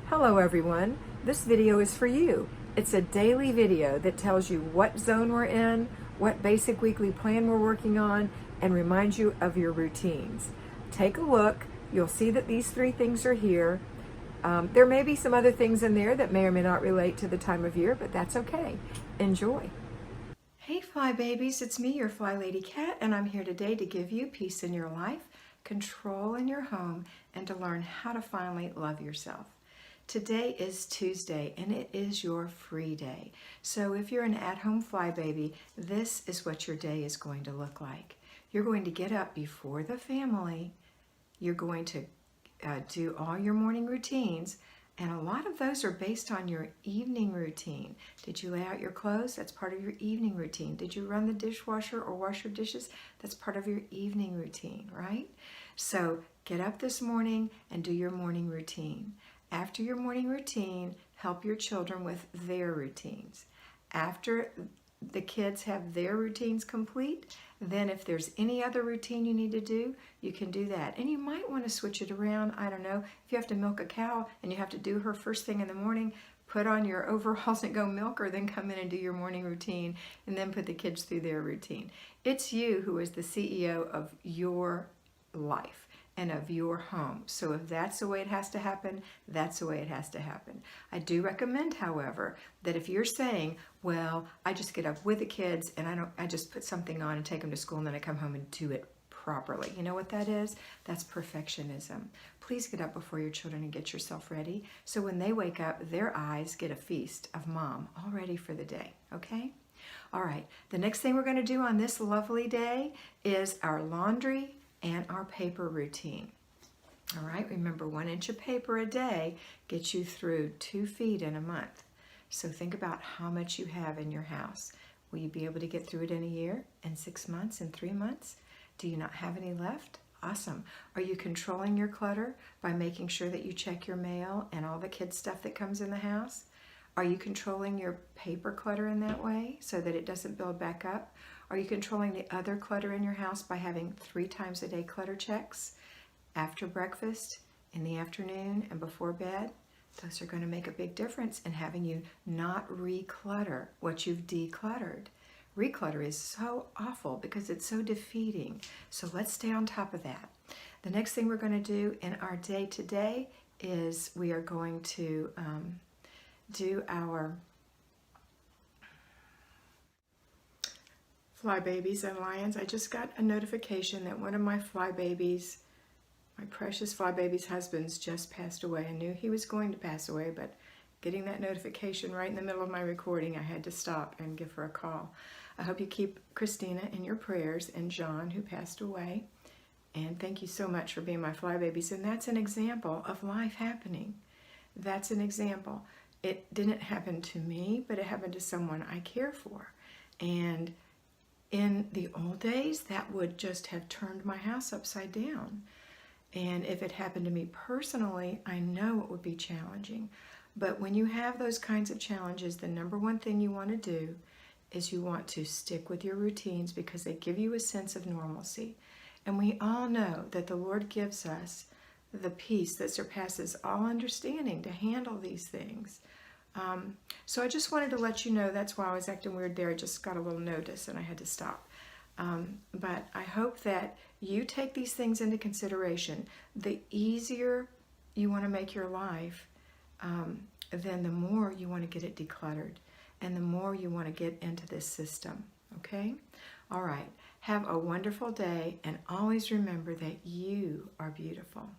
Hello everyone, this video is for you. It's a daily video that tells you what zone we're in, what basic weekly plan we're working on, and reminds you of your routines. Take a look, you'll see that these three things are here. There may be some other things in there that may or may not relate to the time of year, but that's okay. Enjoy. Hey Fly Babies, it's me, your FlyLady Kat, and I'm here today to give you peace in your life, control in your home, and to learn how to finally love yourself. Today is Tuesday and it is your free day. So if you're an at-home fly baby, this is what your day is going to look like. You're going to get up before the family. You're going to do all your morning routines, and a lot of those are based on your evening routine. Did you lay out your clothes? That's part of your evening routine. Did you run the dishwasher or wash your dishes? That's part of your evening routine, right? So get up this morning and do your morning routine. After your morning routine, help your children with their routines. After the kids have their routines complete, then if there's any other routine you need to do, you can do that. And you might want to switch it around. I don't know, if you have to milk a cow and you have to do her first thing in the morning, put on your overalls and go milk her, then come in and do your morning routine, and then put the kids through their routine. It's you who is the CEO of your life and of your home. So if that's the way it has to happen, that's the way it has to happen. I do recommend, however, that if you're saying, well, I just get up with the kids and I just put something on and take them to school and then I come home and do it properly. You know what that is? That's perfectionism. Please get up before your children and get yourself ready. So when they wake up, their eyes get a feast of mom all ready for the day, okay? All right, the next thing we're gonna do on this lovely day is our laundry and our paper routine. All right, remember 1 inch of paper a day gets you through 2 feet in a month. So think about how much you have in your house. Will you be able to get through it in a year, in 6 months, in 3 months? Do you not have any left? Awesome. Are you controlling your clutter by making sure that you check your mail and all the kids' stuff that comes in the house? Are you controlling your paper clutter in that way so that it doesn't build back up? Are you controlling the other clutter in your house by having 3 times a day clutter checks? After breakfast, in the afternoon, and before bed? Those are going to make a big difference in having you not reclutter what you've decluttered. Reclutter is so awful because it's so defeating. So let's stay on top of that. The next thing we're going to do in our day today is we are going to do our Fly Babies and Lions. I just got a notification that one of my Fly Babies, my precious Fly Baby's husbands, just passed away. I knew he was going to pass away, but getting that notification right in the middle of my recording, I had to stop and give her a call. I hope you keep Christina in your prayers and John, who passed away. And thank you so much for being my Fly Babies. And that's an example of life happening. That's an example. It didn't happen to me, but it happened to someone I care for. And in the old days, that would just have turned my house upside down. And if it happened to me personally, I know it would be challenging. But when you have those kinds of challenges, the number one thing you want to do is you want to stick with your routines because they give you a sense of normalcy. And we all know that the Lord gives us the peace that surpasses all understanding to handle these things. So I just wanted to let you know, that's why I was acting weird there. I just got a little notice and I had to stop. But I hope that you take these things into consideration. The easier you want to make your life, then the more you want to get it decluttered and the more you want to get into this system, okay? All right, have a wonderful day and always remember that you are beautiful.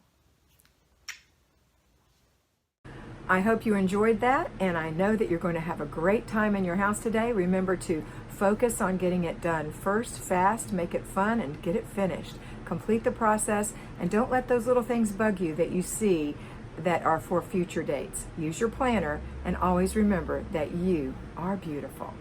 I hope you enjoyed that, and I know that you're going to have a great time in your house today. Remember to focus on getting it done first, fast, make it fun, and get it finished. Complete the process, and don't let those little things bug you that you see that are for future dates. Use your planner, and always remember that you are beautiful.